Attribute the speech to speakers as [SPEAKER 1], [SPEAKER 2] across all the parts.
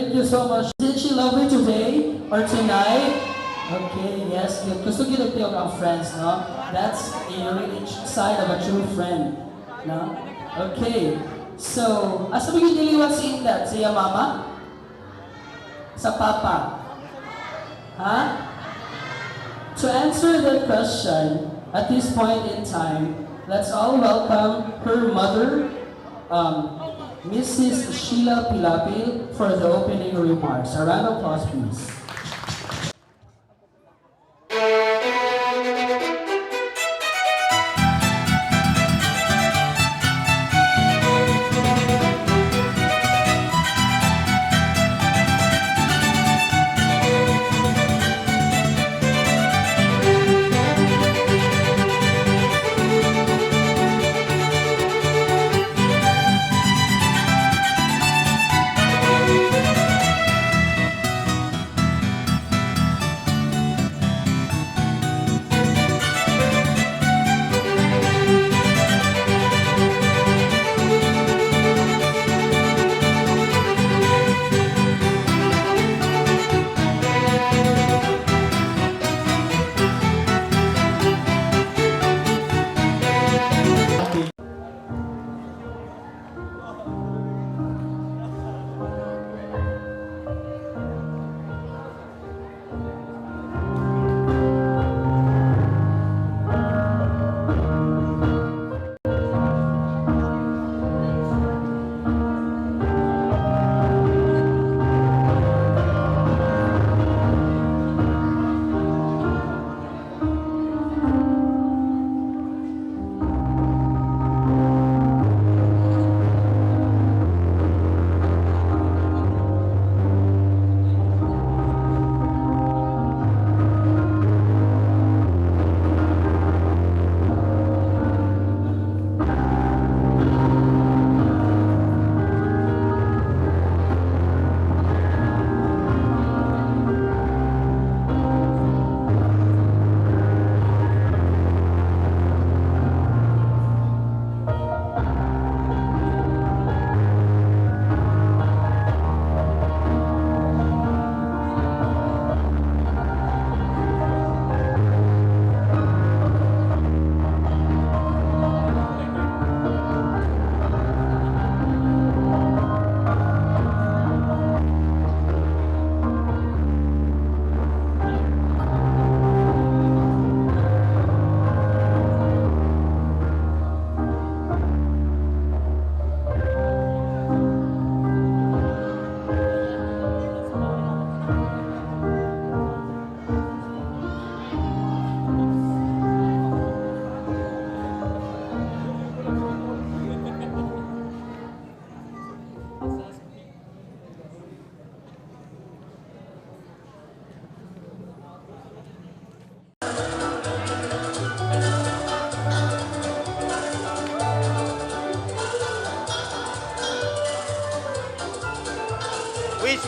[SPEAKER 1] Thank you so much. Did she love you today or tonight? Okay, yes. Gusto ginagtiyog ang friends, no? That's a really side of a true friend, no? Okay. So, asa mo yung niliwat si Indat? Siya mama? Sa papa? Ha? To answer that question, at this point in time, let's all welcome her mother, Mrs. Sheila Pilapil, for the opening remarks. A round of applause, please.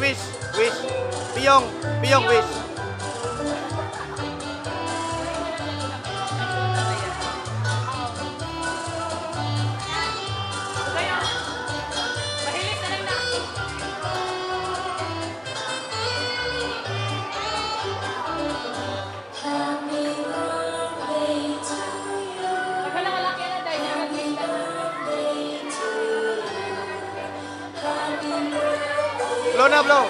[SPEAKER 2] Wish. Piyong, wish. Blow na, blow.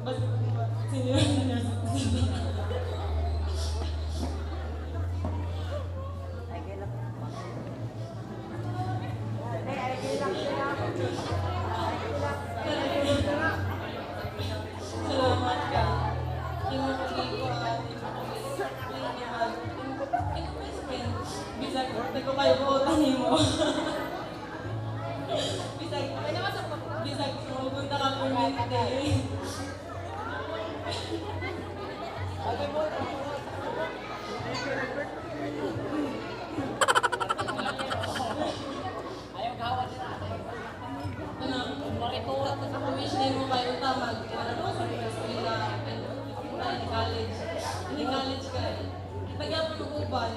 [SPEAKER 1] But
[SPEAKER 3] Salamat ka. Imo ko best friend. Bisag ko kayo buotan nimo. Bisag pupunta ka permanente. Ano, wish nimo kayo tamag. Ano sa eskwela? Ay, college. Hindi college ka. Pagyan mo mag-uban.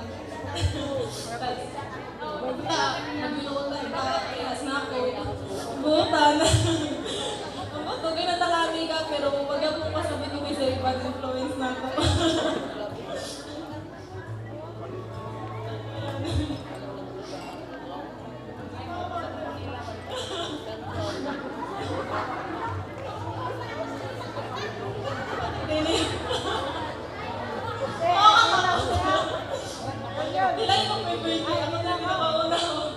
[SPEAKER 3] Naglutan ka, kayas na ako. Butan. Ang bato, kinatalami ka, pero pagyan mo pasabit yung isa, bad influence na ako. Ilay mo may birthday, ako na nakauna ko.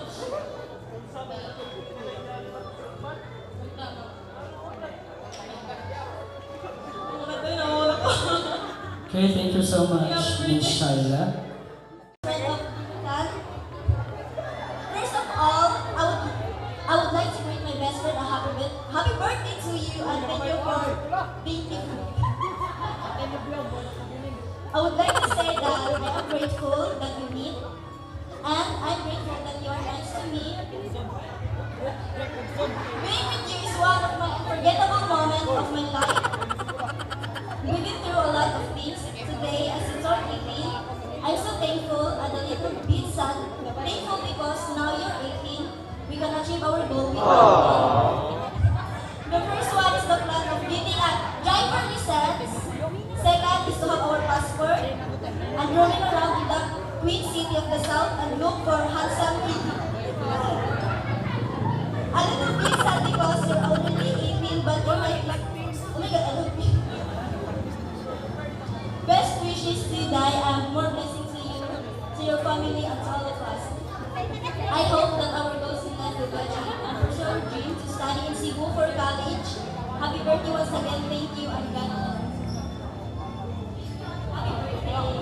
[SPEAKER 1] Okay, thank you so much, Miss Shaila.
[SPEAKER 4] Friend of God. First of all, I would like to greet my best friend a happy birthday to you and thank you for being different. I would like to say that I am grateful that you meet, and I'm grateful that you are nice to me. Being with you is one of my unforgettable moments of my life. We've been through a lot of things today as you turn 18. I'm so thankful and a little bit sad. Thankful because now you're 18, we can achieve our goal with the first one is the plan of getting a driver license. Second is to have our passport and roaming around in the Queen City of the South and look for handsome people. A little bit sad because you're already 18 but you might like, oh my god, I love you. Best wishes to you, Dai, and more blessings to you, to your family, and to all of us. I hope that our goals in life will be achieved and pursue our dream to study in Cebu for college. Happy birthday once again, thank you, and God bless. Happy birthday.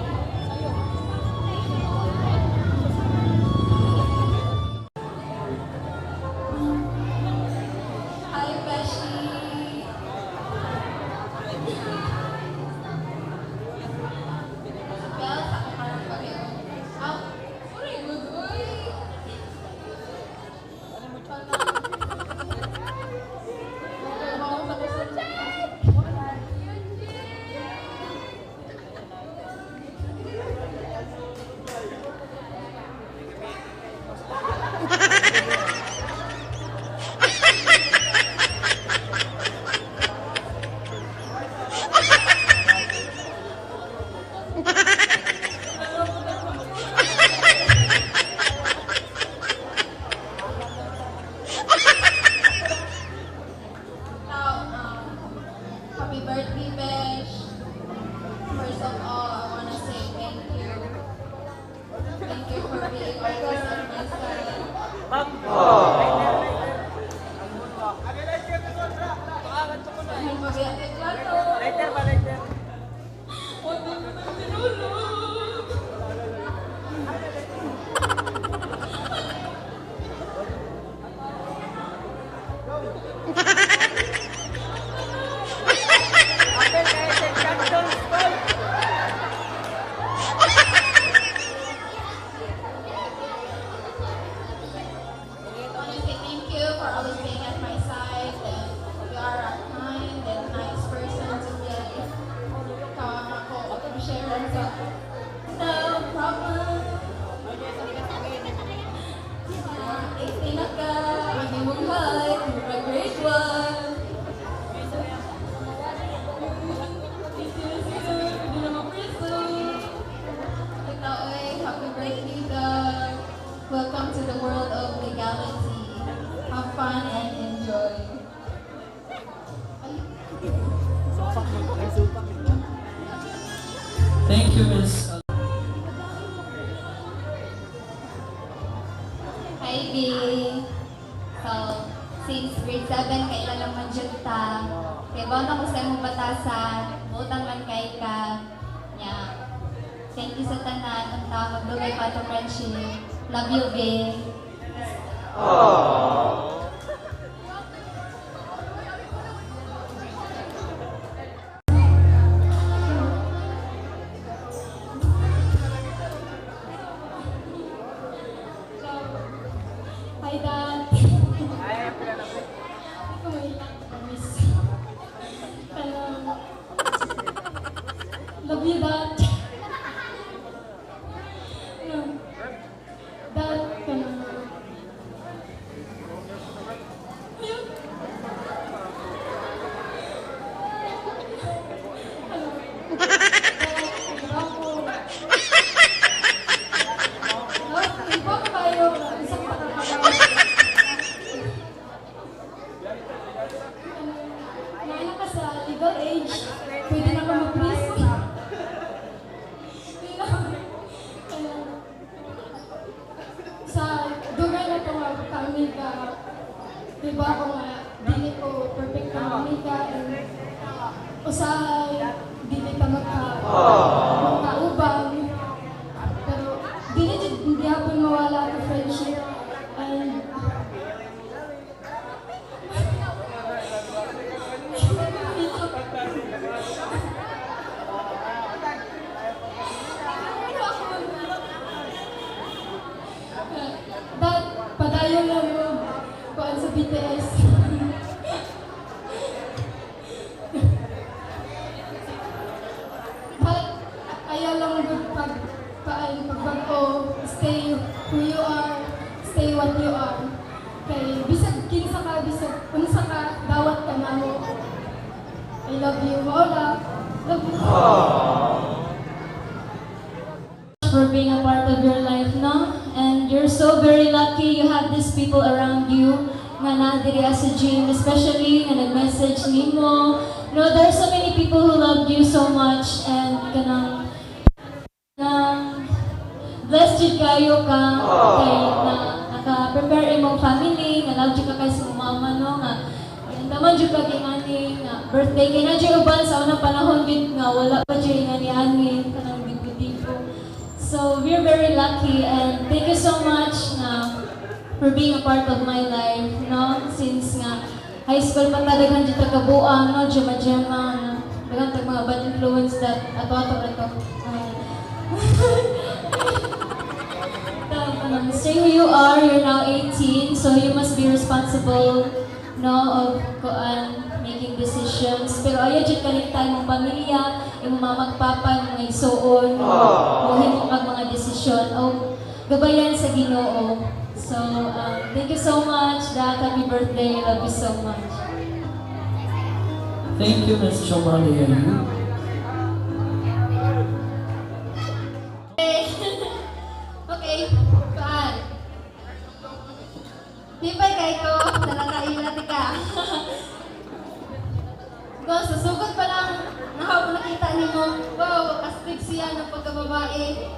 [SPEAKER 4] Hi, Beshi. Happy birthday, Besh. First of all, I want to say thank you. Thank you for being always at my side. Dahil mag-iatid lang to. Huwag mo nang tinulog.
[SPEAKER 1] Thank you, Miss.
[SPEAKER 4] Hi, B. So, since grade 7, kailan naman dyan ta. Kaya ba na ko sa imong batasan, butang man kay ka. Yeah. Thank you sa tanan, ang tawag dugay pa to friendship. Love you, B.
[SPEAKER 3] Hi, Dad. Miss. Love you, Dad. Dad, Ayun. Ako. Iba kayo. Isang pakakabaw. Ngayon ka sa legal age, pwede na ka mag-risk. Sa dugan na ito nga kami ka, diba ako nga, dili ko perfect ka kami ka, and usahay, dili ka magkaubang, pero dili hindi hapon mawala ang friendship, and Dad, padayon lang mo kuan sa BTS. Dad, ayaw lang mo pagbago, stay who you are, stay what you are. Kay bisag kinsa ka, bisag unsa ka, dawat ka na mo. I love you, Maula. Love you.
[SPEAKER 5] For being a part of your life, no? And you're so very lucky you have these people around you nga nadiri as a gym, especially nga nag-message nimo. No, there are so many people who loved you so much and kanang blessed jud kayo ka kay na naka-prepare imong family, nga love jud ka kay sa mama, no? Nga naman jud ka ani nga birthday kay na jud uban sa unang panahon jud nga wala pa jud nga ni ani kanang dipo-dipo. So we're very lucky and thank you so much for being a part of my life, no? Since nga high school pa daghan jud kabuang, no? Jema-jema, no? Daghan tag mga bad influence that ato-ato ra to. Stay who you are, you're now 18, so you must be responsible, no, of making decisions. Pero ayaw jud kalintay mong pamilya, imong mama ug papa nga igsuon, buhin mo pag mga desisyon o gabayan sa Ginoo. So, thank you so much, Dad. Happy birthday. I love you so much.
[SPEAKER 1] Thank you, Miss Chomalia.
[SPEAKER 4] Okay, paan? Di ba kay ko, nalakaila ka. Go, susugod pa lang, nakita ni mo, wow, astig siya ng pagkababae.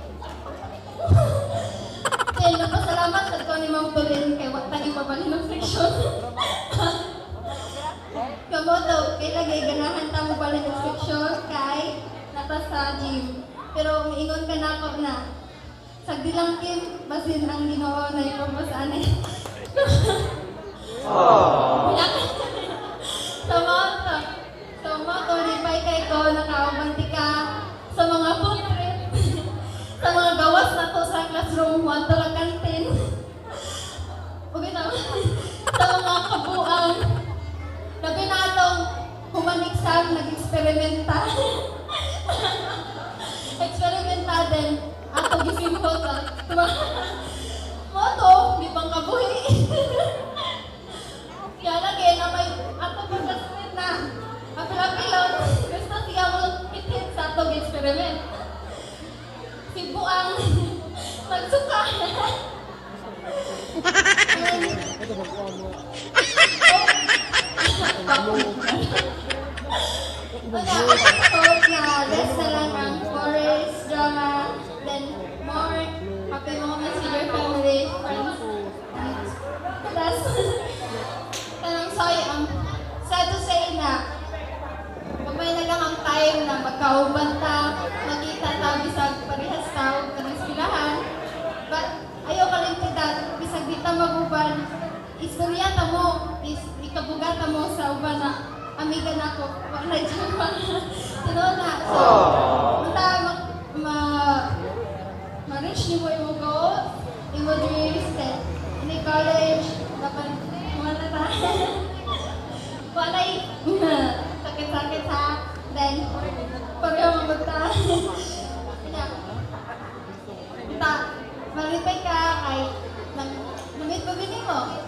[SPEAKER 4] Kaya napasalamat sa ko ni Ma'am Tulin kay wak tayo mabalik ng section. Kamoto, kay lagay ganahan ta mo balik ng section kay nata sa gym. Pero miingon ka na ako na, sagdi lang Kim, basin ang Ginoo na ipapasaan eh. Sa moto, lipay kay ko, nakaubanti ka sa mga footprint, sa mga gawas na to sa classroom, one to lang kantin. Okay na, sa mga kabuang, labi na itong human exam, nag-experimenta. Experimenta din, ato gising ko ka. Moto, di pang kabuhi. Kaya lagi na may ato pagkasunod na. Apil-apilon, gusto siya mo itin sa atong experiment. Si Buang, magsuka. Hope na less na lang ang forest
[SPEAKER 3] ikabugata mo sa uban na amiga na ko. Wala dyan pa. Tinoon na. So, punta ma-reach ni mo yung goal, yung dreams, then in college, dapat mga na walay sakit-sakit ha, then pareho magta. Malipay ka kay namit pabili mo.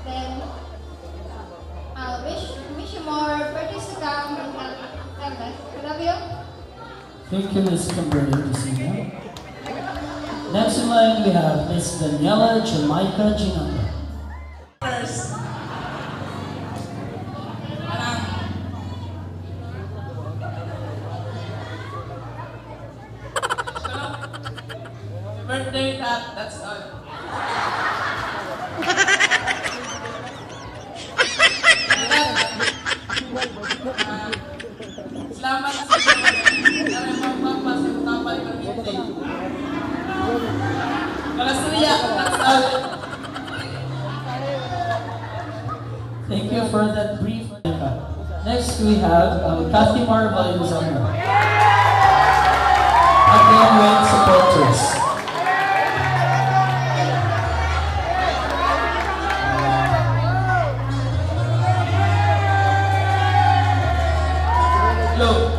[SPEAKER 3] Then, wish you more birthdays to come and I love you.
[SPEAKER 1] Thank you, Miss Kimberly Gisina. Next in line, we have Miss Daniela Jamaica Ginanda.
[SPEAKER 6] First, parang birthday, that's all. Salamat sa magpapasipapal ng birthday. Kalasuriya, that's all.
[SPEAKER 1] Thank you for that brief. Next, we have Kathy Marvel Luzano. Again, with supporters.
[SPEAKER 6] Look.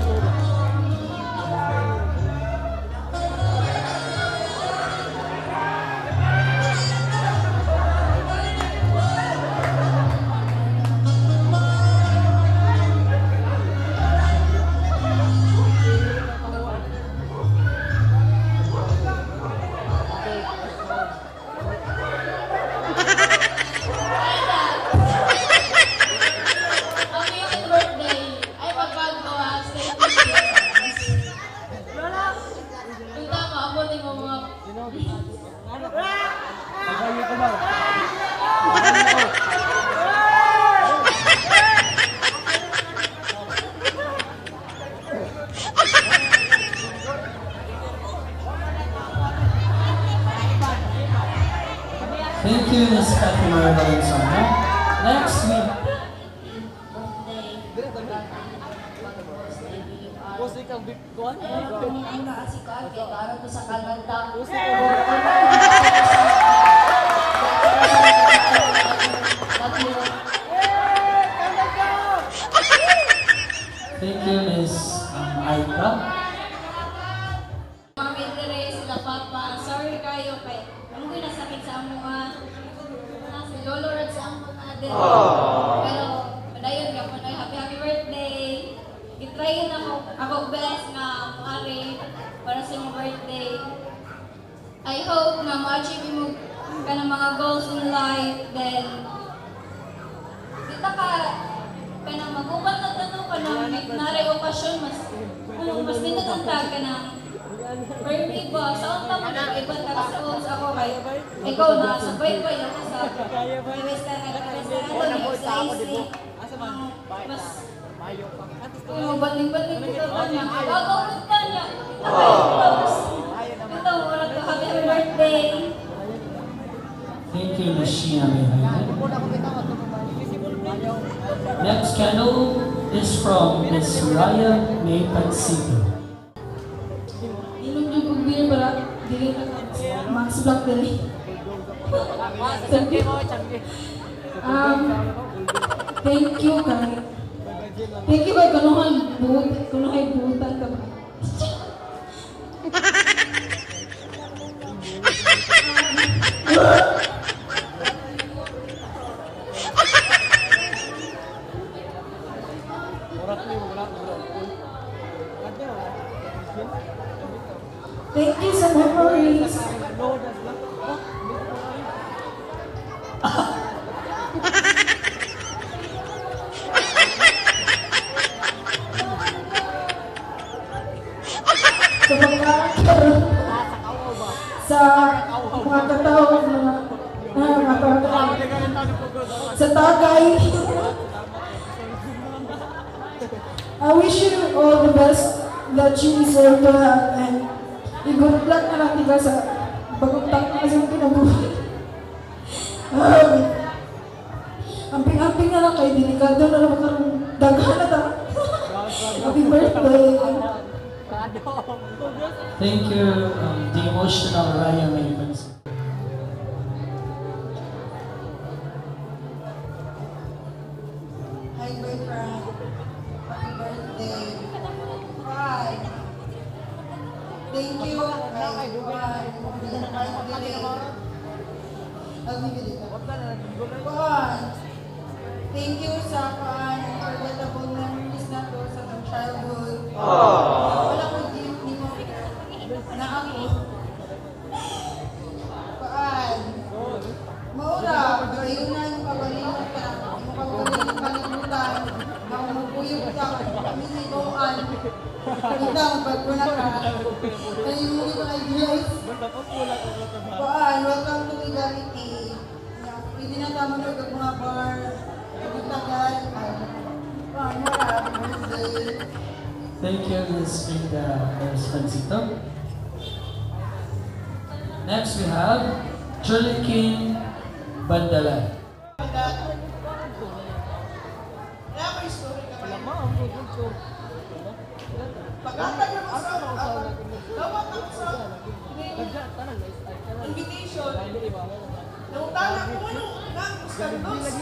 [SPEAKER 1] Thank you, Miss Kathy Marvel Luzano. Next, we thank you, Miss Aika.
[SPEAKER 5] Mami Tere, sila Papa, sorry kayo kay ano ko nasakit sa amo nga si Lolo Rod sa amo nga din. Pero padayon ka po na happy birthday. Gitryin ako best nga maari para sa imong birthday. I hope na ma-achieve mo ka ng mga goals in life, then kita ka kanang mag-uban na tanong ka ng naray okasyon mas mas ninatantag ka ng birthday ba? Sa unta mo na iba ka sa goals ako kay ikaw na sabay-bay ako sa mas baling-baling kita ba niya? Agaw ka niya. Ito, wala to. Happy birthday!
[SPEAKER 1] Thank you, Miss Sheena Mayhayan. Next candle is from Miss Raya May Pansito.
[SPEAKER 3] Inom yung beer para dili na Max Black dili. Thank you kay kanuhay buutan ka ba? Thank you sa memories. Sa mga katao sa Tagay. I wish you all the best that you deserve to have, and good luck na lang diba sa bagong tangka sa kinabuhay. Amping-amping na lang kayo, delikado na lang karong daghan na ta. Happy birthday.
[SPEAKER 1] Thank you, the emotional Raya Mavens.
[SPEAKER 7] Hi, boyfriend. Happy birthday. Hi. Thank you. Hi. Thank you sa unforgettable memories na to sa childhood. Wala ko gift ni mo na ako. Paan. Maura, gayunan, pagalingan ka. Pagalingan kalimutan. Mamupuyog ka. Kami ni Goan. Kagandang pagkuna ka. Kalimutan ko kay Diyos. Paan, welcome to Legality. Pwede na tama ko yung mga bar. Pagkitagal. Paan, maura, birthday.
[SPEAKER 1] Thank you, Ms. Frida Espancito. Next, we have Shirley King Bandala.
[SPEAKER 7] Kaya may story ka ba? Pagkatag na sa dapat ako sa invitation. Nautala ko ano na scandals.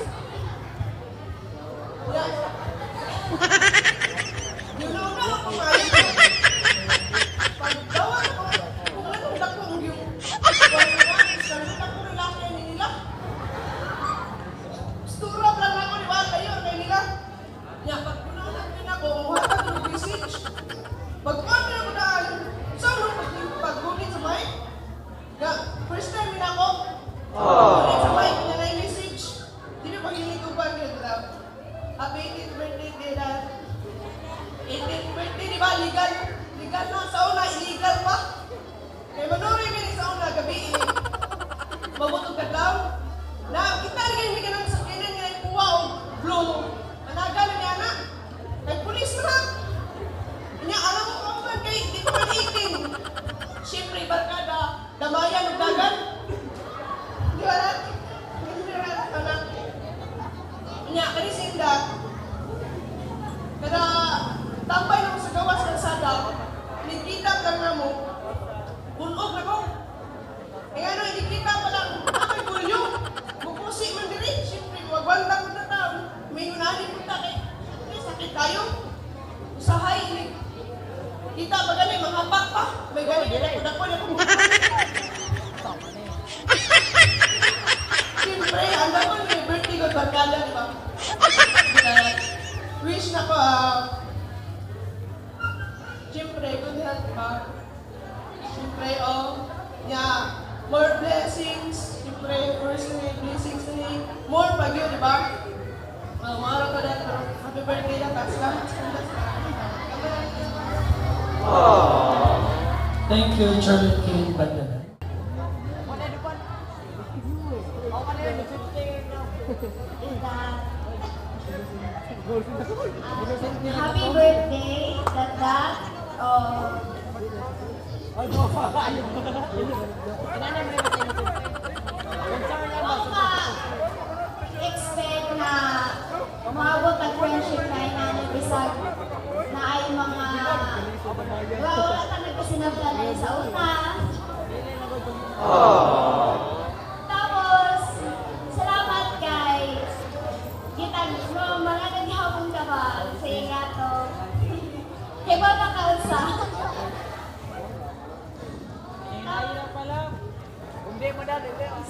[SPEAKER 7] Yun na ako kumain. Pagdawan ko, kung anong lakong yung scandal ako rilaki nila. Sturap lang ako ni Wala yun kay nila. Nya, pag pununan din ako, muhatag ng message. Pag-on na ako daan, saan mo pag-gunit sa mic? First time din ako. Gunit sa mic, niya na yung message. Di ba pag-hinituban yun, Grab? Happy 18th birthday, Dad. 18th birthday, di ba? Legal. Legal na. Sa una, illegal pa. Kaya manuri ka sa una, gabi eh. Mabutog ka daw. Na, kita rin ka ng sakinan nga yung kuha o blue. Managal niya na. Kay pulis na. Kanya, alam mo kung man kay, di ko man 18. Siyempre, barkada, damayan o dagan. Di ba natin? Hindi na anak. Kanya, kanisinda. Kada, tambay na mo sa gawas ng sada. Nagkita lang na mo. Bunog na ko. Kaya ano, nagkita pa lang. Ako'y gulyo. Bukusi man diri. Siyempre, wagwanda ko na tao. May unahin ko ta kay. Sakit tayo. Usahay. Kita ba gani, manghapak pa. May gani, dako na kung siyempre, ang naman may birthday ko barkada, di ba? Wish na ko, siyempre, good health pa. Siyempre, more blessings. Siyempre, personally, blessings na ni. More pag yun, di ba? Mara pa dahil, pero happy birthday na, tax lahat.
[SPEAKER 1] Thank you, Shirley King Bandala.
[SPEAKER 4] Happy birthday, Dad. Ako expect na umabot ang friendship na inanibisag na ay mga wala ka nagkasinabdan na sa una. Tapos, salamat kay kitag mo mga naghihapon ka ba sa ingato. Kaya ba nakaunsa?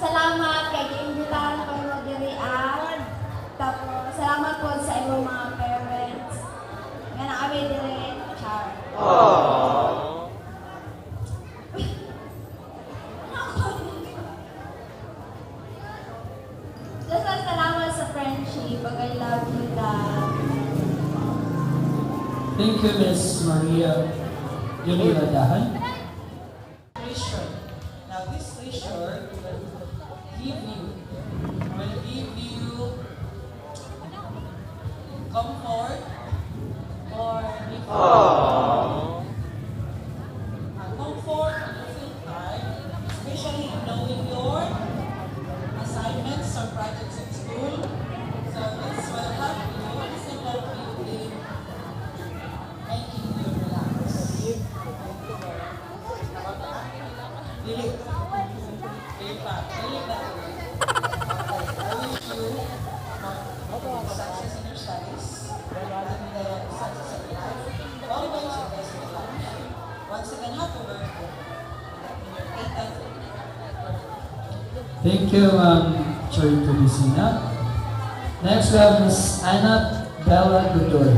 [SPEAKER 4] Salamat kay giimbitahan ko mo dirian. Tapos salamat po sa imong mga parents. Nga naami diri, char. Basta salamat sa friendship. Pag I love you, Dad.
[SPEAKER 1] Thank you, Ms. Maria Junira Dahan.
[SPEAKER 6] Treasure. Now this treasure will give you comfort or if comfort when you feel tired, especially in knowing your assignments or projects at school. So
[SPEAKER 1] Thank you, Charity Lucina. Next, we have Miss Anna Bella Godoy.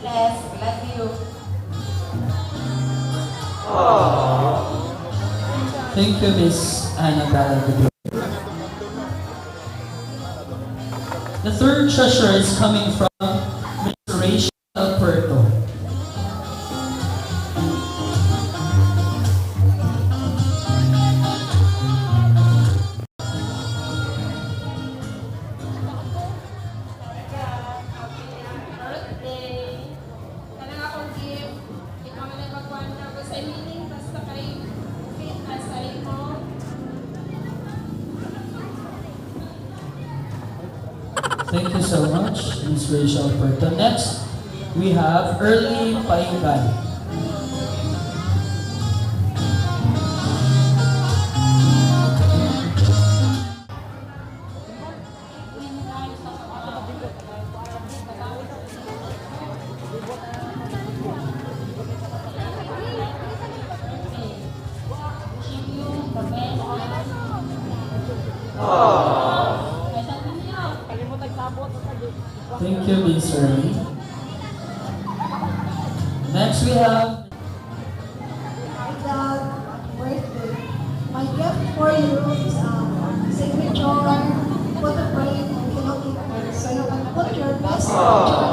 [SPEAKER 4] Les, love you.
[SPEAKER 1] Thank you, Miss Anna Bella Godoy. The third treasure is coming from Miss Rachel Alberto.
[SPEAKER 3] Birthday. Kanang akong gift. Ikaw na nagpagkuhan na ako sa meaning. Basta kay fit as ay mo.
[SPEAKER 1] Thank you so much, Miss Rachel Alberto. Next, we have Early Painggan. Thank you, Miss Early. Next, we have
[SPEAKER 8] Hi, Dad. Birthday. My gift for you is signature photo frame and Hello Kitty. So you can put your best picture.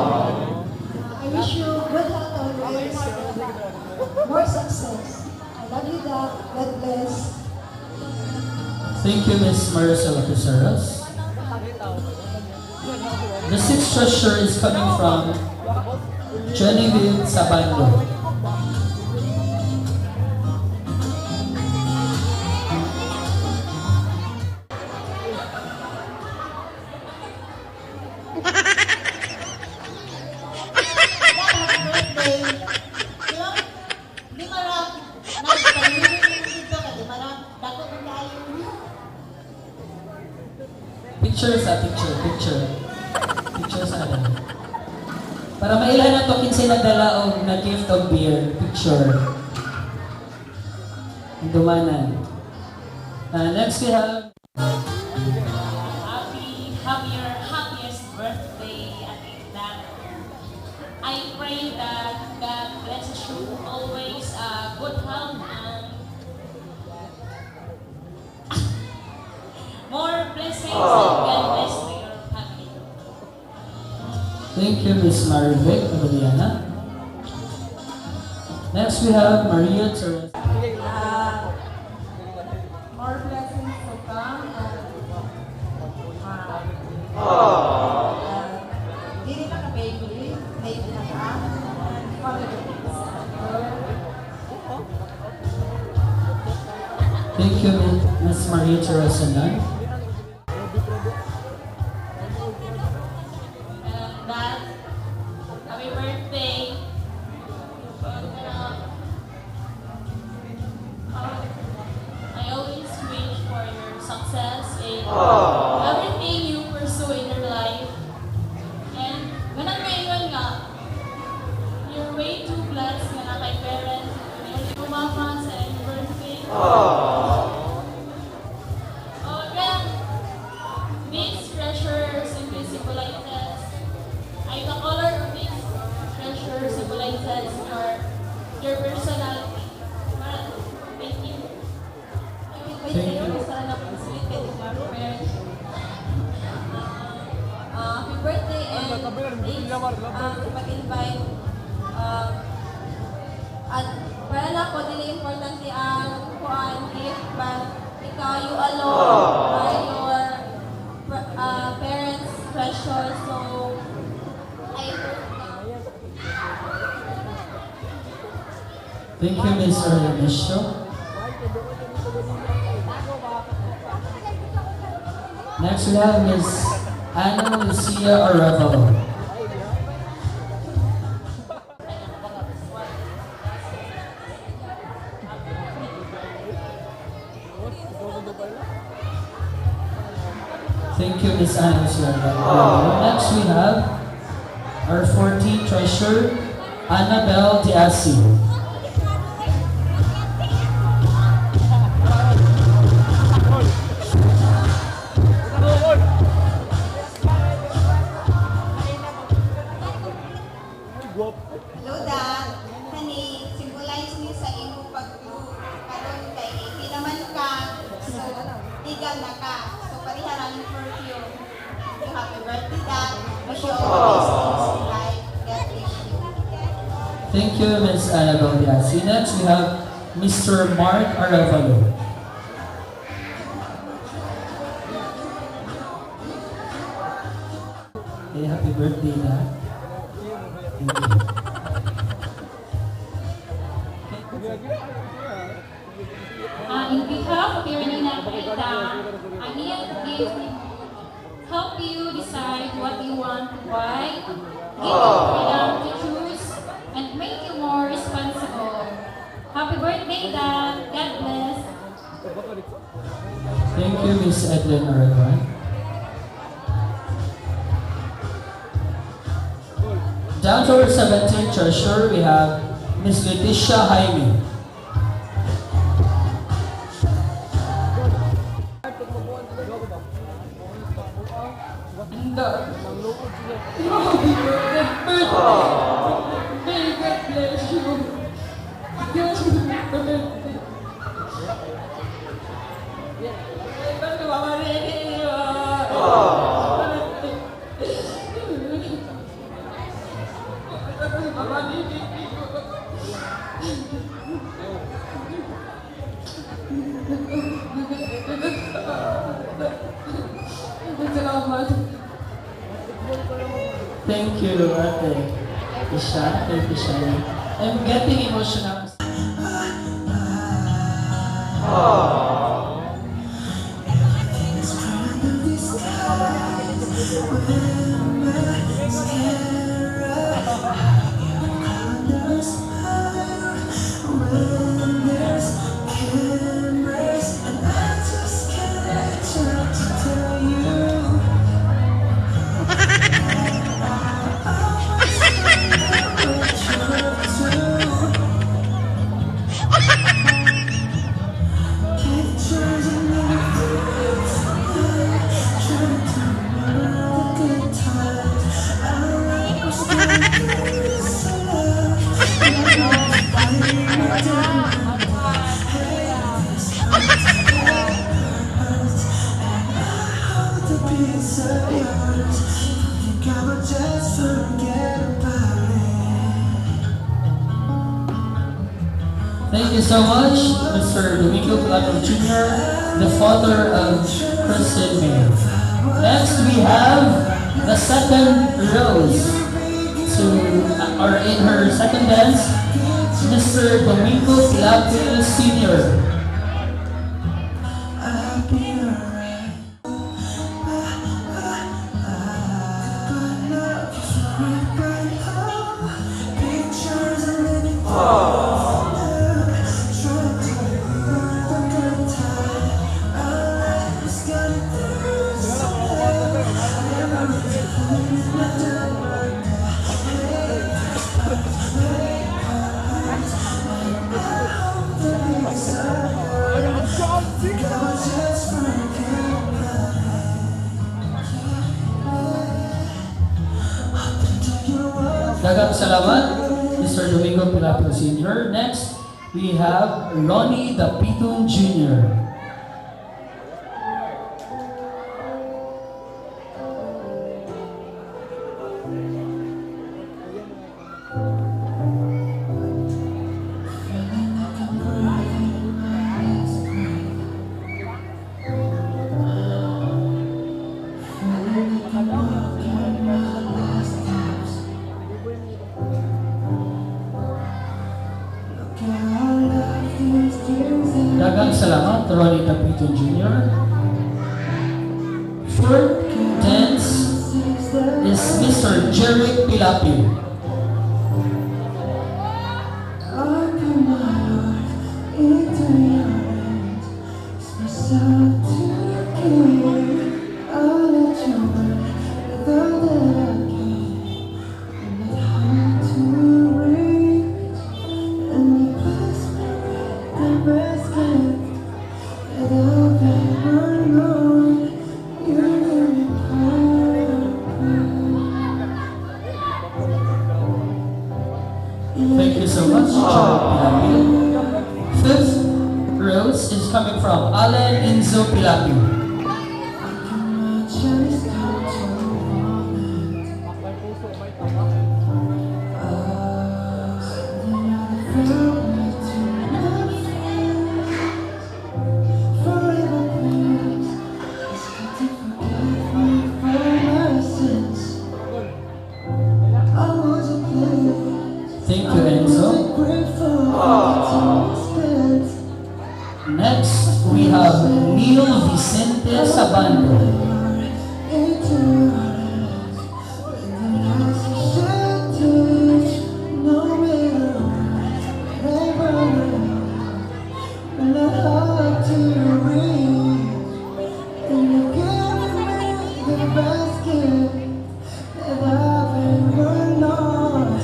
[SPEAKER 8] I wish you good health always. More success. I love you, Dad. God bless.
[SPEAKER 1] Thank you, Miss Maricela Pizarros. The sixth treasure is coming from Genevieve Sabando.
[SPEAKER 4] Birthday. Di marang, nagpalilin dito ka, di marang, dako kong kayo.
[SPEAKER 1] Picture sa picture. Picture sa alam. Para mailan na to kinsay nagdala og na gift of beer. Picture. Dumanan. Next we have
[SPEAKER 6] Happy your happiest birthday, Atinda. I pray that God blesses you always good health and more blessings and God bless to your family.
[SPEAKER 1] Thank you, Miss Marivic Abeliana. Next we have Maria Teresa.
[SPEAKER 3] More blessings to come.
[SPEAKER 8] Dili na ka baby. Baby na ka.
[SPEAKER 1] Thank you, Miss Maria Teresa Nun.
[SPEAKER 6] Dad, happy birthday. I always wish for your success in everything you pursue in your life. And ganang ngayon nga, you're way too blessed nga na kay parents. Yung umama sa iyong birthday. Kaya, these treasures simply symbolizes, ay the color of these treasures symbolizes your personality. Thank you.
[SPEAKER 1] Thank you.
[SPEAKER 4] Happy birthday and please mag-invite at para na ako dili importante ang kuan gift but ikaw you alone are your parents treasure so I hope
[SPEAKER 1] Thank you, Miss Ernesto. Next we have Miss Ana Lucia Arevalo. Thank you, Miss Ana Lucia Arevalo. Next we have our 14th treasure, Annabelle Diassi.
[SPEAKER 9] Hello, Dad. Honey, symbolize niyo sa imong pag-blue. Karon kay di naman ka, so legal na ka. So pariharan yung perfume. So, happy birthday, Dad. Wish you all the best things in life. God bless you.
[SPEAKER 1] Thank you, Ms. Annabelle Diassi. Next, we have Mr. Mark Arevalo. Hey, happy birthday, Dad. Thank you.
[SPEAKER 5] In behalf of your Nina Rita, I need to help you decide what you want to buy, give you freedom to choose, and make you more responsible. Happy birthday, Dad. God bless.
[SPEAKER 1] Thank you, Ms. Edlin Arevalo. Down to our 17th treasurer, we have Ms. Leticia Jaime. Thank you, Ate Isha. Thank you, Shani. I'm getting emotional. Thank you so much, Mr. Domingo Pilato Jr., the father of Kristen May. Next, we have the second rose or in her second dance, Mr. Domingo Pilato Sr. Daghang salamat, Mr. Domingo Pilato Sr. Next, we have Ronnie Dapiton Jr. Daghang salamat, Ronnie Dapiton Jr. Fourth dance is Mr. Jeric Pilapil.
[SPEAKER 8] To
[SPEAKER 1] got you. Thank you, Enzo. Next, we have Neil Vicente Sabando.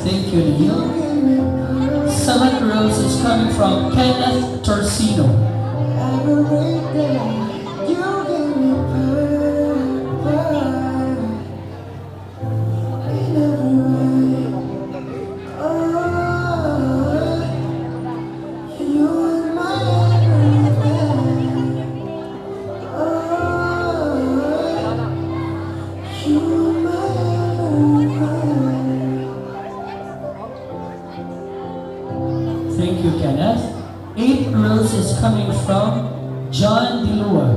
[SPEAKER 1] Thank you, Neil. Seventh rose is coming from Kenneth Torsino. Thank you, Kenneth. Eighth rose is coming from John Dilua.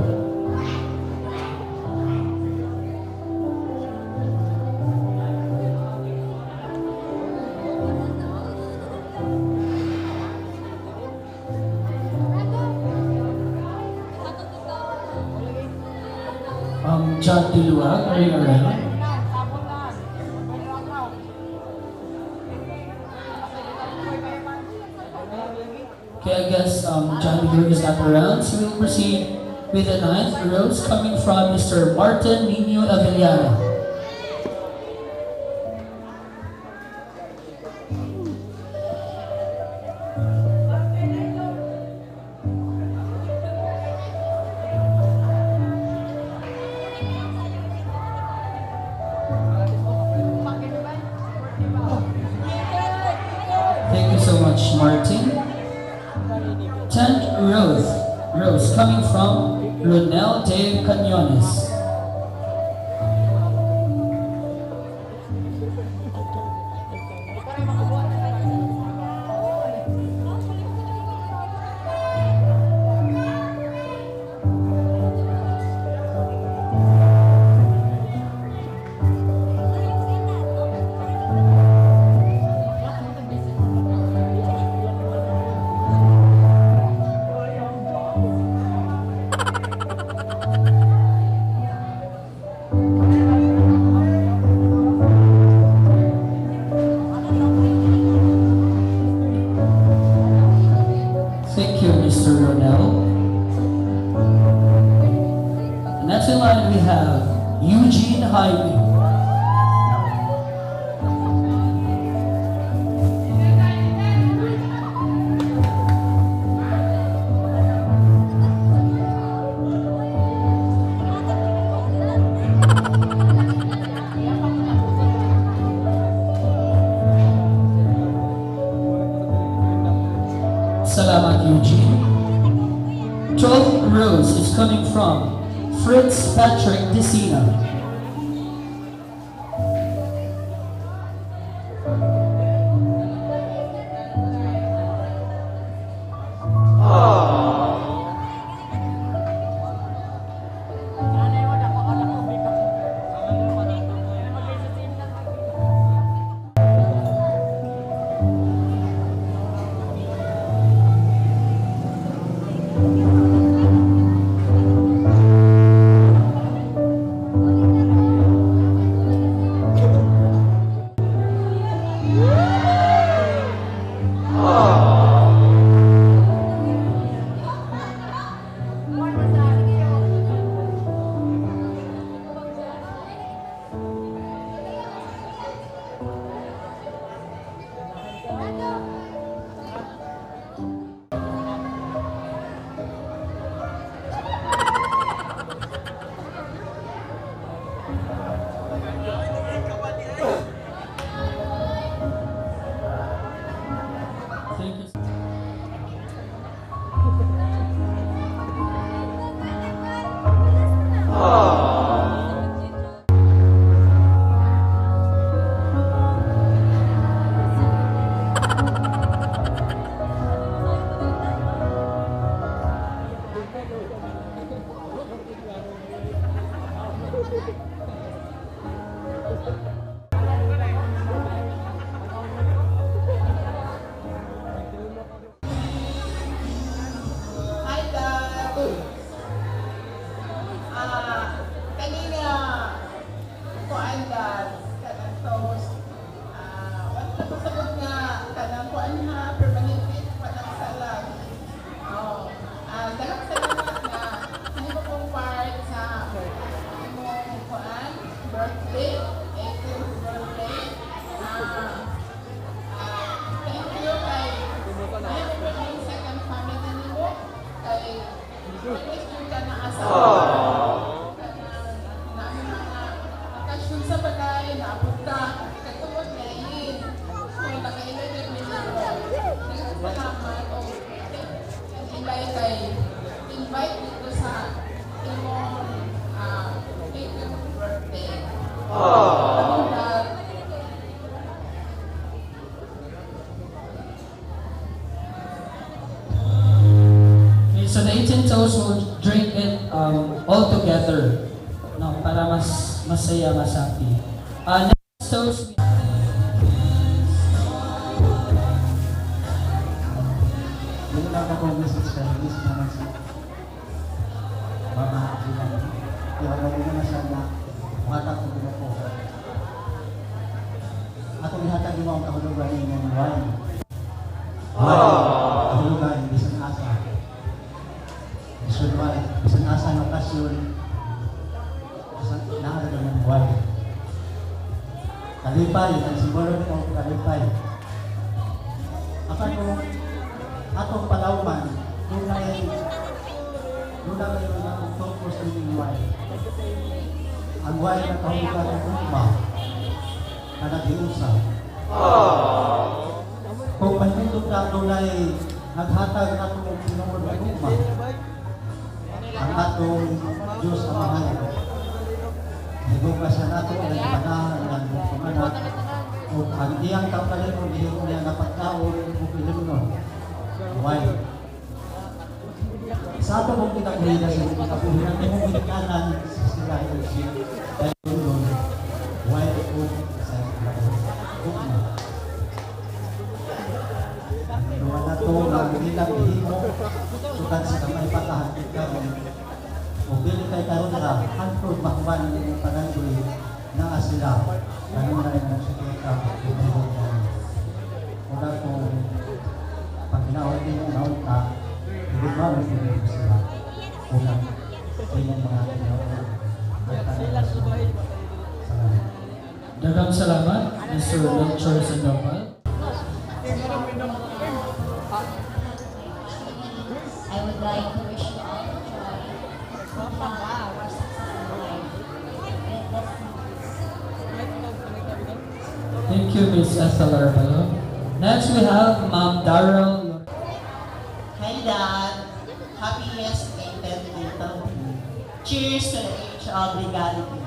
[SPEAKER 1] John Dilua, are you around? Okay, I guess John Dilua is not around, so we'll proceed with the ninth rose coming from Mr. Martin Nino Avellana. Thank you so much, Martin. 10th rose coming from Ronel de Canones. Thank you, Mr. Ronel. Next in line we have Eugene Jaime. Salamat, Eugene. 12th rose is coming from Fritz Patrick Desina.
[SPEAKER 7] Hi, Dad. Kanina, kuan Dad, kanang toast. Wala na pasabot nga, kanang kuan ha, permanent fit, kanang salag. Dalang salamat na, hindi mo pong part sa imong kuan, birthday, 18th birthday. Thank you kay may second family nimo kay always yung ka na asa. Na mga okasyon sa bagay, naabot ka, katulad ngayon. So, naka-ilagay nila ko. Nagpapalamat o invite dito sa imong 18th birthday.
[SPEAKER 1] Okay, so the 18 toast will drink it all together. No, para mas masaya, mas happy. Next toast.
[SPEAKER 10] Hindi lang ako message sa English naman si Mama Jilan. Yung lagi naman siya na matak ko din ako. Atong ihatag mo ang kahulugan ng wine. Kahulugan, bisan asa. Bisan asa ng okasyon. Bisan nahalaga ng wine. Kalipay, ang siguro ko kalipay. Akan ko atong palawman, doon na ngayon ang focus ng wine. Ang wine na kahulugan ng ukma, na nag-iusa. Kung mahintog na doon ay naghatag na itong sinunod ng ukma, ang atong Diyos Amahan. Hinugasan nato ang ipanahan ng kumanak, o ang iyang kapalit o iyong niya napagkaon o pilimunon. Wine. Sa ato mong kinakuhin na sa mga kapuhinan, may mong binikanan sa sila yung siya. Dahil doon, wine o sa ukma. Doon na ito, nagbilang ihimo, sukat sa kamay patahatid ka o bili kay karon na hantod makuman ng panandoy na asila. Ganun na rin ang sikita. Una ko, pag hinahon din yung naon ka, hindi ba mo pinag sila. Unang, yung mga hinahon.
[SPEAKER 1] Daghang salamat, Mr. Melchor Sandoval.
[SPEAKER 4] I would like to wish you all joy. Wow, success in life.
[SPEAKER 1] Thank you, Ms. Ethel Arbelo. Next, we have Ma'am Darrell.
[SPEAKER 11] Hi, Dad. Happiest 18th birthday. Cheers to the age of legality.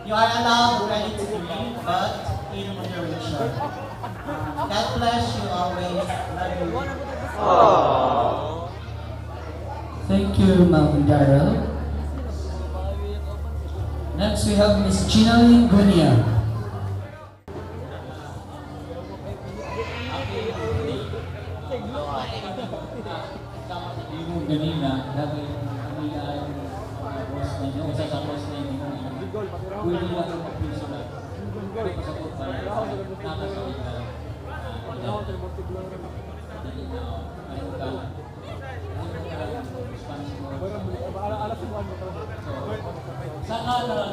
[SPEAKER 11] You are allowed ready to drink, but in moderation. God bless you always. Love you.
[SPEAKER 1] Thank you, Ma'am Darrell. Next, we have Ms. Gina Gunia.
[SPEAKER 12] Ganina, dahil kami ay boss ninyo, isa sa boss ninyo, pwede lang ang mag-piso na. Pwede sa po pa, nakasawin ka. Sana lang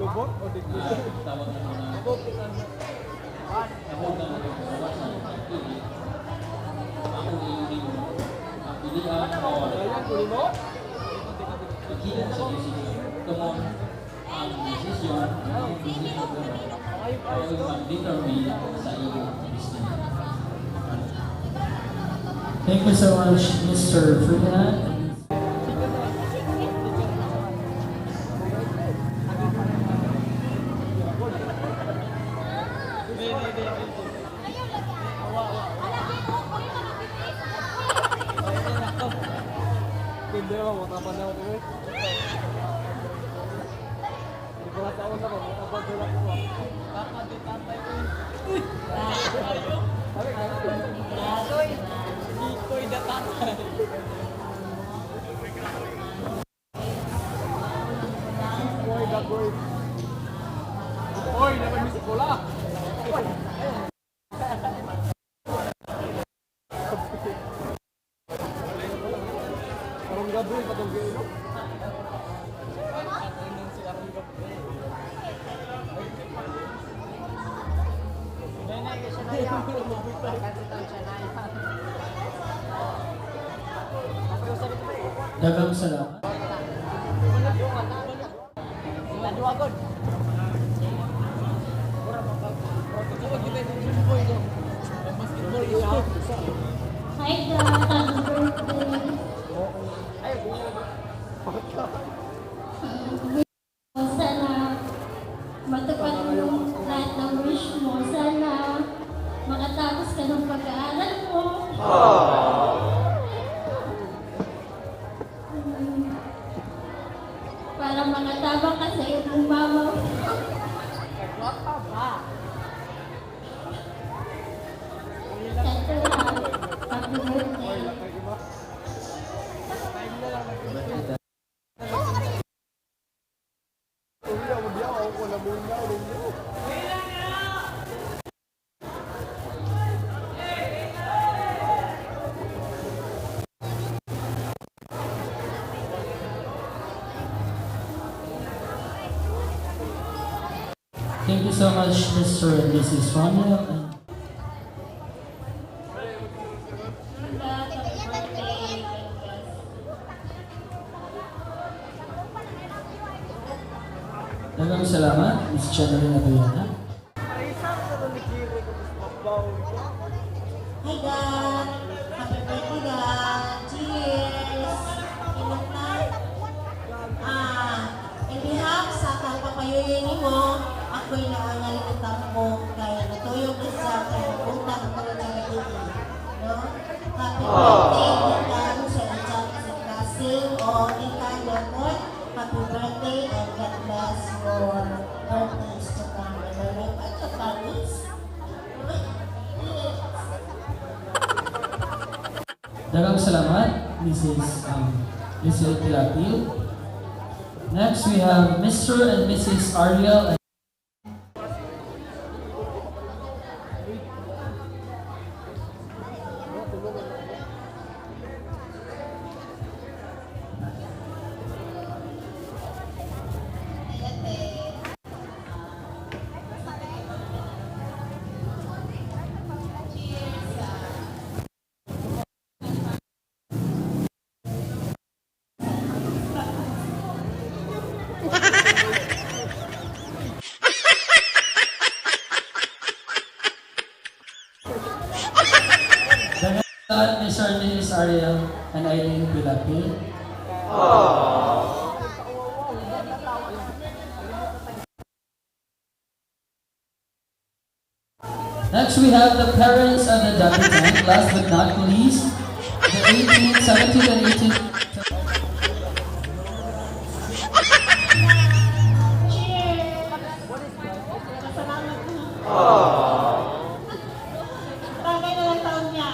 [SPEAKER 12] lubot o digli? Tawag na mga ako yung pilihan o pagkilan sa desisyon. Tumon ang desisyon o mag-determine sa iyong destiny.
[SPEAKER 1] Thank you so much, Mr. Ferdinand. Daghang salamat.
[SPEAKER 5] Hi, Dad. Happy birthday. Sana matupad mo yung lahat ng wish mo. Sana makatapos ka ng pag-aaral mo. Para makatabang ka sa iyong mama. Ito lang. Happy birthday.
[SPEAKER 1] Thank you so much, Mr. and Mrs. Ronald.
[SPEAKER 5] Dad, happy birthday.
[SPEAKER 1] Daghang salamat, Ms. Channeline Abuyana.
[SPEAKER 9] Hi, Dad. Happy birthday, Dad. Cheers. Inom na. In behalf sa kapapayuyin mo, ako'y naangalimutan mo kaya natuyog na sa kaya ko na nagiging. No? Happy birthday, Dad, sa ijak sa kasing o ikanapon. Happy birthday and God bless your birthdays to come in the life at the Paris.
[SPEAKER 1] Daghang salamat, Mrs. Lizelle Pilapil. Next, we have Mr. and Mrs. Ariel. Mr. and Mrs. Ariel and Eileen Pilapil. Next, we have the parents of the debutant. Last but not least, the 18, 17, and 18.
[SPEAKER 9] Tagay na lang taon niya.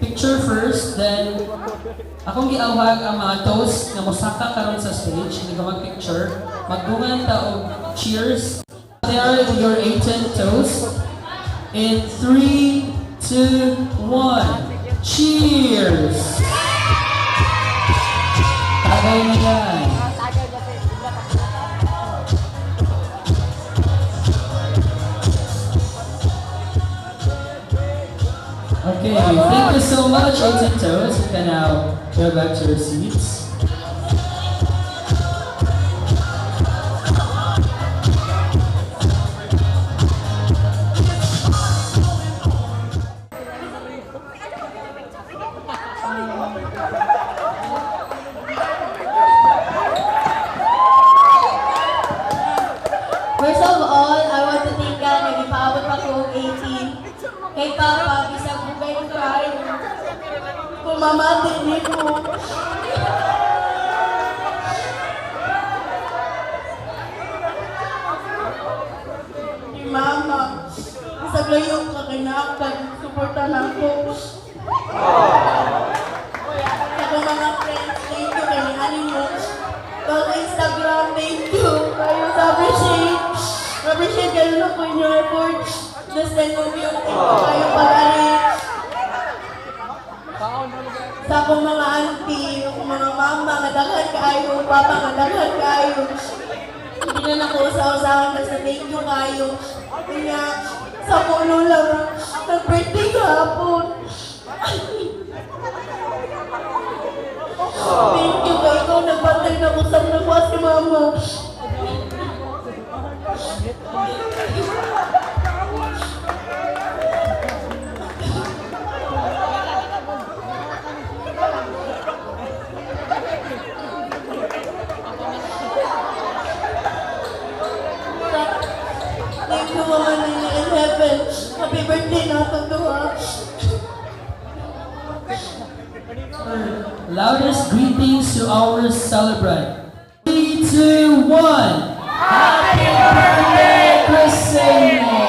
[SPEAKER 1] Picture first, then akong giawhag ang mga toast na mosaka karon sa stage. Hindi ka mag-picture. Magdungan ta og cheers. There are your 18 toast. In 3, 2, 1. Cheers! Tagay na yan. Okay, thank you so much, 18 toes. You can now go back to your seats.
[SPEAKER 3] First of all, I want to thank
[SPEAKER 4] Kay Papa, bisag bugay kayo. Kumamati ni ko. Ni Mama, bisag layo ka kinakan, suportan ako. Ako mga friends, thank you kay Ani mo. Pag Instagram, thank you. Kayo sa appreciate. Appreciate kayo na po yung effort. Just send mo yung thank you kayo pag-alit. Sa akong mga auntie, akong mga mama, madaghan kayo, papa, madaghan kayo. Hindi na nakuusaw-usahan, basta thank you kayo. Kaya, sa puno lang, nag-birthday kahapon. Thank you kay ikaw, nagpatay na ko sa nagwas si mama. Thank you, Mama Nina in heaven. Happy birthday na ito to, ha?
[SPEAKER 1] Loudest greetings to our celebrant. 3, 2, 1. Happy birthday, Christine!